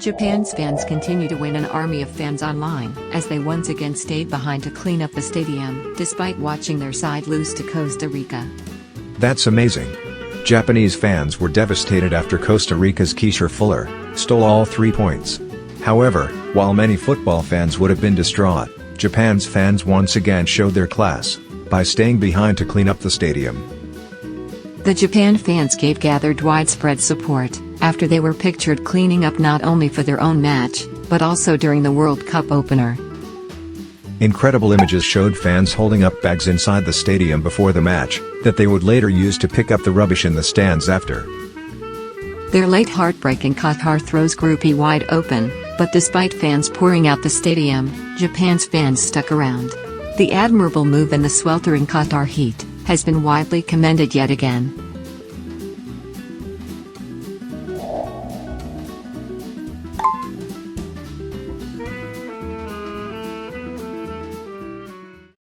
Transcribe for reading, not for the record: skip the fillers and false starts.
Japan's fans continue to win an army of fans online, as they once again stayed behind to clean up the stadium, despite watching their side lose to Costa Rica. That's amazing. Japanese fans were devastated after Costa Rica's Keisha Fuller stole all 3 points. However, while many football fans would have been distraught, Japan's fans once again showed their class by staying behind to clean up the stadium. The Japan fans gathered widespread support after they were pictured cleaning up not only for their own match, but also during the World Cup opener. Incredible images showed fans holding up bags inside the stadium before the match, that they would later use to pick up the rubbish in the stands after. Their late heartbreak in Qatar throws Group E wide open, but despite fans pouring out the stadium, Japan's fans stuck around. The admirable move in the sweltering Qatar heat has been widely commended yet again.